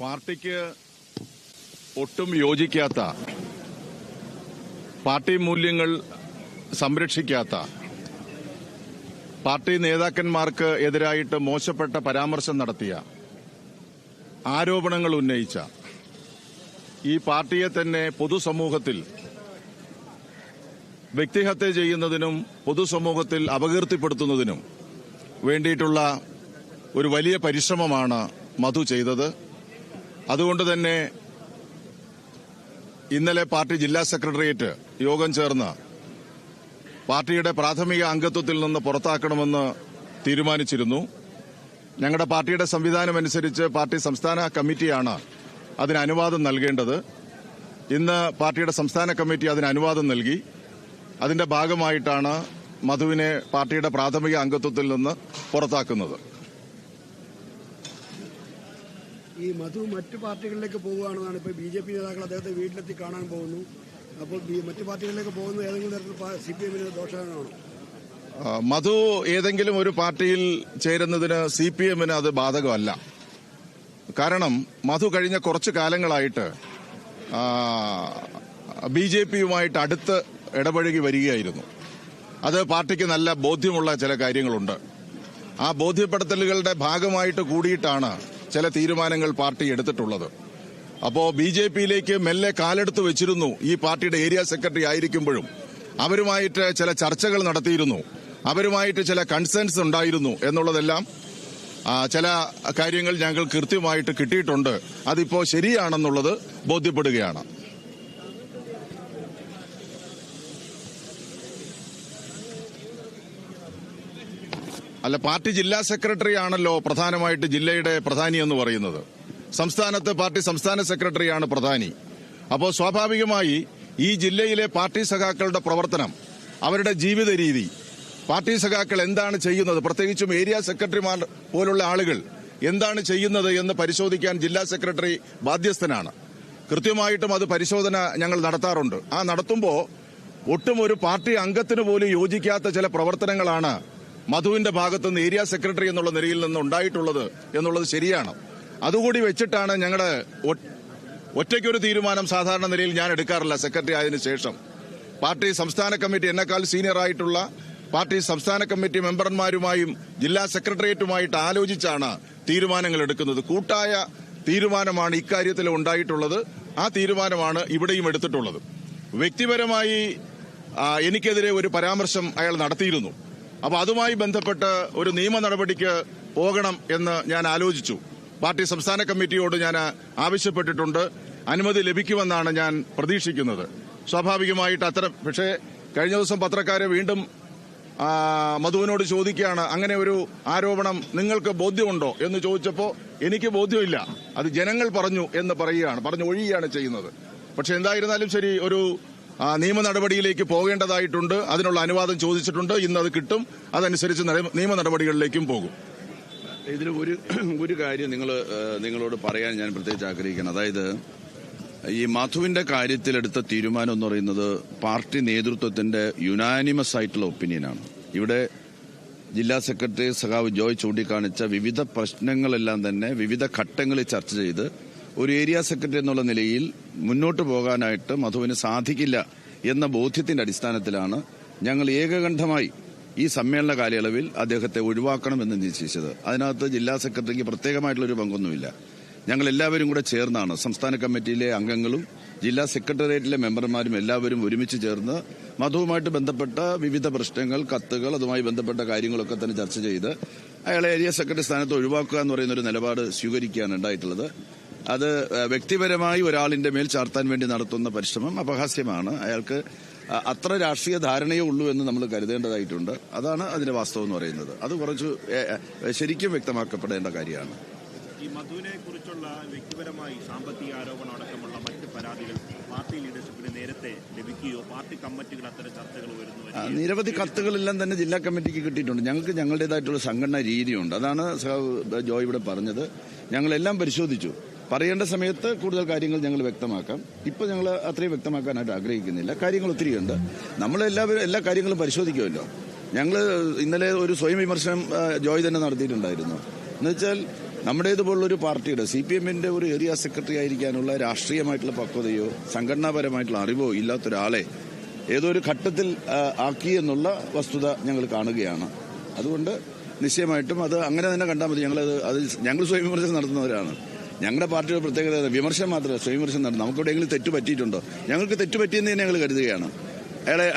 പാർട്ടിക്ക് ഒട്ടും യോജിക്കാത്ത, പാർട്ടി മൂല്യങ്ങൾ സംരക്ഷിക്കാത്ത, പാർട്ടി നേതാക്കന്മാർക്ക് എതിരായിട്ട് മോശപ്പെട്ട പരാമർശം നടത്തിയ, ആരോപണങ്ങൾ ഉന്നയിച്ച ഈ പാർട്ടിയെ തന്നെ പൊതുസമൂഹത്തിൽ വ്യക്തിഹത്യ ചെയ്യുന്നതിനും പൊതുസമൂഹത്തിൽ അപകീർത്തിപ്പെടുത്തുന്നതിനും വേണ്ടിയിട്ടുള്ള ഒരു വലിയ പരിശ്രമമാണ് മധു ചെയ്തത്. അതുകൊണ്ട് തന്നെ ഇന്നലെ പാർട്ടി ജില്ലാ സെക്രട്ടേറിയറ്റ് യോഗം ചേർന്ന് പാർട്ടിയുടെ പ്രാഥമിക അംഗത്വത്തിൽ നിന്ന് പുറത്താക്കണമെന്ന് തീരുമാനിച്ചിരുന്നു. ഞങ്ങളുടെ പാർട്ടിയുടെ സംവിധാനമനുസരിച്ച് പാർട്ടി സംസ്ഥാന കമ്മിറ്റിയാണ് അതിന് അനുവാദം നൽകേണ്ടത്. ഇന്ന് പാർട്ടിയുടെ സംസ്ഥാന കമ്മിറ്റി അതിന് അനുവാദം നൽകി. അതിന്റെ ഭാഗമായിട്ടാണ് മധുവിനെ പാർട്ടിയുടെ പ്രാഥമിക അംഗത്വത്തിൽ നിന്ന് പുറത്താക്കുന്നത്. ഈ മധു മറ്റു പാർട്ടികളിലേക്ക് പോവുകയാണെന്നാണ് ഇപ്പോൾ ബി.ജെ.പി. നേതാക്കൾ അദ്ദേഹത്തെ വീട്ടിലെത്തി കാണാൻ പോകുന്നു. അപ്പോൾ മറ്റു പാർട്ടികളിലേക്ക് പോകുന്നത് ഏതെങ്കിലും തരത്തിൽ സി.പി.എമ്മിന് ദോഷകരമാണോ? മധു ഏതെങ്കിലും ഒരു പാർട്ടിയിൽ ചേരുന്നതിന് സി.പി.എമ്മിന് അത് ബാധകമല്ല. കാരണം മധു കഴിഞ്ഞ കുറച്ചു കാലങ്ങളായിട്ട് ബി.ജെ.പിയുമായിട്ട് അടുത്ത് ഇടപഴകി വരികയായിരുന്നു. അത് പാർട്ടിക്ക് നല്ല ബോധ്യമുള്ള ചില കാര്യങ്ങളുണ്ട്. ആ ബോധ്യപ്പെടുത്തലുകളുടെ ഭാഗമായിട്ട് കൂടിയിട്ടാണ് ചില തീരുമാനങ്ങൾ പാർട്ടി എടുത്തിട്ടുള്ളത്. അപ്പോൾ ബി.ജെ.പിയിലേക്ക് മെല്ലെ കാലെടുത്ത് വെച്ചിരുന്നു. ഈ പാർട്ടിയുടെ ഏരിയ സെക്രട്ടറി ആയിരിക്കുമ്പോഴും അവരുമായിട്ട് ചില ചർച്ചകൾ നടത്തിയിരുന്നു, അവരുമായിട്ട് ചില കൺസേൺസ് ഉണ്ടായിരുന്നു എന്നുള്ളതെല്ലാം ചില കാര്യങ്ങൾ ഞങ്ങൾ കൃത്യമായിട്ട് കിട്ടിയിട്ടുണ്ട്. അതിപ്പോ ശരിയാണെന്നുള്ളത് ബോധ്യപ്പെടുകയാണ്. അല്ല, പാർട്ടി ജില്ലാ സെക്രട്ടറി ആണല്ലോ പ്രധാനമായിട്ട് ജില്ലയുടെ പ്രധാനി എന്ന് പറയുന്നത്. സംസ്ഥാനത്ത് പാർട്ടി സംസ്ഥാന സെക്രട്ടറിയാണ് പ്രധാനി. അപ്പോൾ സ്വാഭാവികമായി ഈ ജില്ലയിലെ പാർട്ടി സഖാക്കളുടെ പ്രവർത്തനം, അവരുടെ ജീവിത രീതി, പാർട്ടി സഖാക്കൾ എന്താണ് ചെയ്യുന്നത്, പ്രത്യേകിച്ചും ഏരിയ സെക്രട്ടറിമാർ പോലുള്ള ആളുകൾ എന്താണ് ചെയ്യുന്നത് എന്ന് പരിശോധിക്കാൻ ജില്ലാ സെക്രട്ടറി ബാധ്യസ്ഥനാണ്. കൃത്യമായിട്ടും അത് പരിശോധന ഞങ്ങൾ നടത്താറുണ്ട്. ആ നടത്തുമ്പോൾ ഒട്ടും ഒരു പാർട്ടി അംഗത്തിന് പോലും യോജിക്കാത്ത ചില പ്രവർത്തനങ്ങളാണ് മധുവിന്റെ ഭാഗത്തുനിന്ന് ഏരിയ സെക്രട്ടറി എന്നുള്ള നിലയിൽ നിന്ന് ഉണ്ടായിട്ടുള്ളത് എന്നുള്ളത് ശരിയാണ്. അതുകൂടി വെച്ചിട്ടാണ് ഞങ്ങളുടെ ഒറ്റയ്ക്കൊരു തീരുമാനം സാധാരണ നിലയിൽ ഞാൻ എടുക്കാറില്ല. സെക്രട്ടറി ആയതിനു ശേഷം പാർട്ടി സംസ്ഥാന കമ്മിറ്റി, എന്നെക്കാൾ സീനിയർ ആയിട്ടുള്ള പാർട്ടി സംസ്ഥാന കമ്മിറ്റി മെമ്പർമാരുമായും ജില്ലാ സെക്രട്ടേറിയറ്റുമായിട്ട് ആലോചിച്ചാണ് തീരുമാനങ്ങൾ എടുക്കുന്നത്. കൂട്ടായ തീരുമാനമാണ് ഇക്കാര്യത്തിൽ ഉണ്ടായിട്ടുള്ളത്. ആ തീരുമാനമാണ് ഇവിടെയും എടുത്തിട്ടുള്ളത്. വ്യക്തിപരമായി എനിക്കെതിരെ ഒരു പരാമർശം അയാൾ നടത്തിയിരുന്നു. അപ്പോൾ അതുമായി ബന്ധപ്പെട്ട് ഒരു നിയമ നടപടിക്ക് പോകണം എന്ന് ഞാൻ ആലോചിച്ചു. പാർട്ടി സംസ്ഥാന കമ്മിറ്റിയോട് ഞാൻ ആവശ്യപ്പെട്ടിട്ടുണ്ട്. അനുമതി ലഭിക്കുമെന്നാണ് ഞാൻ പ്രതീക്ഷിക്കുന്നത്. സ്വാഭാവികമായിട്ട് പക്ഷേ കഴിഞ്ഞ ദിവസം പത്രക്കാരെ വീണ്ടും മധുവിനോട് ചോദിക്കുകയാണ്, അങ്ങനെ ഒരു ആരോപണം നിങ്ങൾക്ക് ബോധ്യമുണ്ടോ എന്ന് ചോദിച്ചപ്പോൾ എനിക്ക് ബോധ്യമില്ല, അത് ജനങ്ങൾ പറഞ്ഞു എന്ന് പറഞ്ഞൊഴിയുകയാണ് ചെയ്യുന്നത്. പക്ഷെ എന്തായിരുന്നാലും ശരി, ഒരു നിയമ നടപടിയിലേക്ക് പോകേണ്ടതായിട്ടുണ്ട്. അതിനുള്ള അനുവാദം ചോദിച്ചിട്ടുണ്ട്. ഇന്ന് അത് കിട്ടും. അതനുസരിച്ച് നിയമ നടപടികളിലേക്കും പോകും. ഇതിൽ ഒരു കാര്യം നിങ്ങളോട് പറയാൻ ഞാൻ പ്രത്യേകിച്ച് ആഗ്രഹിക്കണം. അതായത് ഈ മധുവിന്റെ കാര്യത്തിലെടുത്ത തീരുമാനം എന്ന് പറയുന്നത് പാർട്ടി നേതൃത്വത്തിന്റെ യുനാനിമസ് ആയിട്ടുള്ള ഒപ്പീനിയനാണ്. ഇവിടെ ജില്ലാ സെക്രട്ടറി സഖാവ് ജോയ് ചൂണ്ടിക്കാണിച്ച വിവിധ പ്രശ്നങ്ങളെല്ലാം തന്നെ വിവിധ ഘട്ടങ്ങളിൽ ചർച്ച ചെയ്ത് ഒരു ഏരിയ സെക്രട്ടറി എന്നുള്ള നിലയിൽ മുന്നോട്ട് പോകാനായിട്ട് മധുവിന് സാധിക്കില്ല എന്ന ബോധ്യത്തിന്റെ അടിസ്ഥാനത്തിലാണ് ഞങ്ങൾ ഏകകണ്ഠമായി ഈ സമ്മേളന കാലയളവിൽ അദ്ദേഹത്തെ ഒഴിവാക്കണമെന്ന് നിശ്ചയിച്ചത്. അതിനകത്ത് ജില്ലാ സെക്രട്ടറിക്ക് പ്രത്യേകമായിട്ടുള്ളൊരു പങ്കൊന്നുമില്ല. ഞങ്ങൾ എല്ലാവരും കൂടെ ചേർന്നാണ്, സംസ്ഥാന കമ്മിറ്റിയിലെ അംഗങ്ങളും ജില്ലാ സെക്രട്ടേറിയറ്റിലെ മെമ്പർമാരും എല്ലാവരും ഒരുമിച്ച് ചേർന്ന് മധുവുമായിട്ട് ബന്ധപ്പെട്ട വിവിധ പ്രശ്നങ്ങൾ, കത്തുകൾ, അതുമായി ബന്ധപ്പെട്ട കാര്യങ്ങളൊക്കെ തന്നെ ചർച്ച ചെയ്ത് അയാളെ ഏരിയ സെക്രട്ടറി സ്ഥാനത്ത് ഒഴിവാക്കുക എന്ന് പറയുന്ന ഒരു നിലപാട് സ്വീകരിക്കുകയാണ് ഉണ്ടായിട്ടുള്ളത്. അത് വ്യക്തിപരമായി ഒരാളിന്റെ മേൽ ചാർത്താൻ വേണ്ടി നടത്തുന്ന പരിശ്രമം അപഹാസ്യമാണ്. അയാൾക്ക് അത്ര രാഷ്ട്രീയ ധാരണയേ ഉള്ളൂ എന്ന് നമ്മൾ കരുതേണ്ടതായിട്ടുണ്ട്. അതാണ് അതിന്റെ വാസ്തവം എന്ന് പറയുന്നത്. അത് കുറച്ച് ശരിക്കും വ്യക്തമാക്കപ്പെടേണ്ട കാര്യമാണ്. ഈ മധുവിനെ കുറിച്ചുള്ള വ്യക്തിപരമായി സാമ്പത്തിക ആരോപണം അടക്കമുള്ള മറ്റ് പരാതികൾ പാർട്ടി ലീഡർഷിപ്പിന് നേരത്തെ ലഭിക്കുകയോ പാർട്ടി കമ്മിറ്റികൾ അത്തരം ചർച്ചകൾ വരുന്നു? നിരവധി കത്തുകളെല്ലാം തന്നെ ജില്ലാ കമ്മിറ്റിക്ക് കിട്ടിയിട്ടുണ്ട്. ഞങ്ങൾക്ക് ഞങ്ങളുടേതായിട്ടുള്ള സംഘടനാ രീതിയുണ്ട്. അതാണ് ജോയ് ഇവിടെ പറഞ്ഞത്. ഞങ്ങളെല്ലാം പരിശോധിച്ചു. പറയേണ്ട സമയത്ത് കൂടുതൽ കാര്യങ്ങൾ ഞങ്ങൾ വ്യക്തമാക്കാം. ഇപ്പോൾ ഞങ്ങൾ അത്രയും വ്യക്തമാക്കാനായിട്ട് ആഗ്രഹിക്കുന്നില്ല. കാര്യങ്ങൾ ഒത്തിരിയുണ്ട്. നമ്മളെല്ലാവരും എല്ലാ കാര്യങ്ങളും പരിശോധിക്കുമല്ലോ. ഞങ്ങൾ ഇന്നലെ ഒരു സ്വയം വിമർശനം ജോയ് തന്നെ നടത്തിയിട്ടുണ്ടായിരുന്നു. എന്നുവെച്ചാൽ നമ്മുടേതുപോലുള്ളൊരു പാർട്ടിയുടെ CPM-ന്റെ ഒരു ഏരിയ സെക്രട്ടറി ആയിരിക്കാനുള്ള രാഷ്ട്രീയമായിട്ടുള്ള പക്വതയോ സംഘടനാപരമായിട്ടുള്ള അറിവോ ഇല്ലാത്തൊരാളെ ഏതോ ഒരു ഘട്ടത്തിൽ ആക്കി എന്നുള്ള വസ്തുത ഞങ്ങൾ കാണുകയാണ്. അതുകൊണ്ട് നിശ്ചയമായിട്ടും അത് അങ്ങനെ തന്നെ കണ്ടാൽ മതി. ഞങ്ങൾ സ്വയം വിമർശനം നടത്തുന്നവരാണ്. ഞങ്ങളുടെ പാർട്ടിയുടെ പ്രത്യേകത വിമർശനം മാത്രമല്ല, സ്വയം വിമർശനം നടത്തും. നമുക്കെവിടെയെങ്കിലും തെറ്റ് പറ്റിയിട്ടുണ്ടോ? ഞങ്ങൾക്ക് തെറ്റ് പറ്റിയെന്ന് തന്നെ ഞങ്ങൾ കരുതുകയാണ്.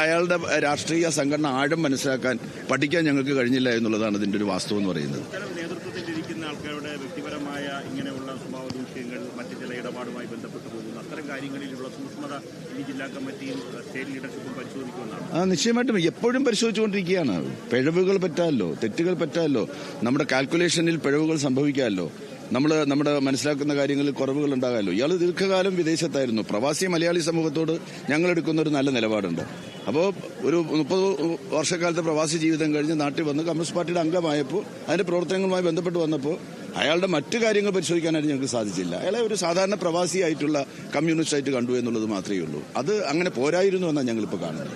അയാളുടെ രാഷ്ട്രീയ സംഘടന ആഴം മനസ്സിലാക്കാൻ പഠിക്കാൻ ഞങ്ങൾക്ക് കഴിഞ്ഞില്ല എന്നുള്ളതാണ് ഇതിന്റെ ഒരു വാസ്തവം എന്ന് പറയുന്നത്. നേതൃത്വത്തിലിരിക്കുന്ന ആൾക്കാരുടെ വ്യക്തിപരമായ ഇങ്ങനെയുള്ള സ്വഭാവ ദൂഷ്യങ്ങൾ മറ്റു ചില ഇടപാടുമായി ബന്ധപ്പെട്ട് പോകുന്നു. അത്തരം കാര്യങ്ങളിലുള്ള സൂക്ഷ്മത ഈ ജില്ലാ കമ്മിറ്റിയും സ്റ്റേറ്റ് ലീഡർഷിപ്പും പരിശോധിക്കുമെന്നാണ്. നിശ്ചയമായിട്ടും എപ്പോഴും പരിശോധിച്ചുകൊണ്ടിരിക്കുകയാണ്. പിഴവുകൾ പറ്റാമല്ലോ, തെറ്റുകൾ പറ്റാമല്ലോ, നമ്മുടെ കാൽക്കുലേഷനിൽ പിഴവുകൾ സംഭവിക്കാമല്ലോ, നമ്മുടെ മനസ്സിലാക്കുന്ന കാര്യങ്ങളിൽ കുറവുകൾ ഉണ്ടാകാമല്ലോ. ഇയാൾ ദീർഘകാലം വിദേശത്തായിരുന്നു. പ്രവാസി മലയാളി സമൂഹത്തോട് ഞങ്ങൾ എടുക്കുന്ന ഒരു നല്ല നിലപാടുണ്ട്. അപ്പോൾ ഒരു 30 വർഷക്കാലത്തെ പ്രവാസി ജീവിതം കഴിഞ്ഞ് നാട്ടിൽ വന്ന് കമ്മ്യൂണിസ്റ്റ് പാർട്ടിയുടെ അംഗമായപ്പോൾ അതിന്റെ പ്രവർത്തനങ്ങളുമായി ബന്ധപ്പെട്ട് വന്നപ്പോൾ അയാളുടെ മറ്റു കാര്യങ്ങൾ പരിശോധിക്കാനായിട്ട് ഞങ്ങൾക്ക് സാധിച്ചില്ല. അയാളെ ഒരു സാധാരണ പ്രവാസിയായിട്ടുള്ള കമ്മ്യൂണിസ്റ്റ് ആയിട്ട് കണ്ടു എന്നുള്ളത് മാത്രമേ ഉള്ളൂ. അത് അങ്ങനെ പോരായിരുന്നു എന്നാണ് ഞങ്ങളിപ്പോൾ കാണുന്നത്.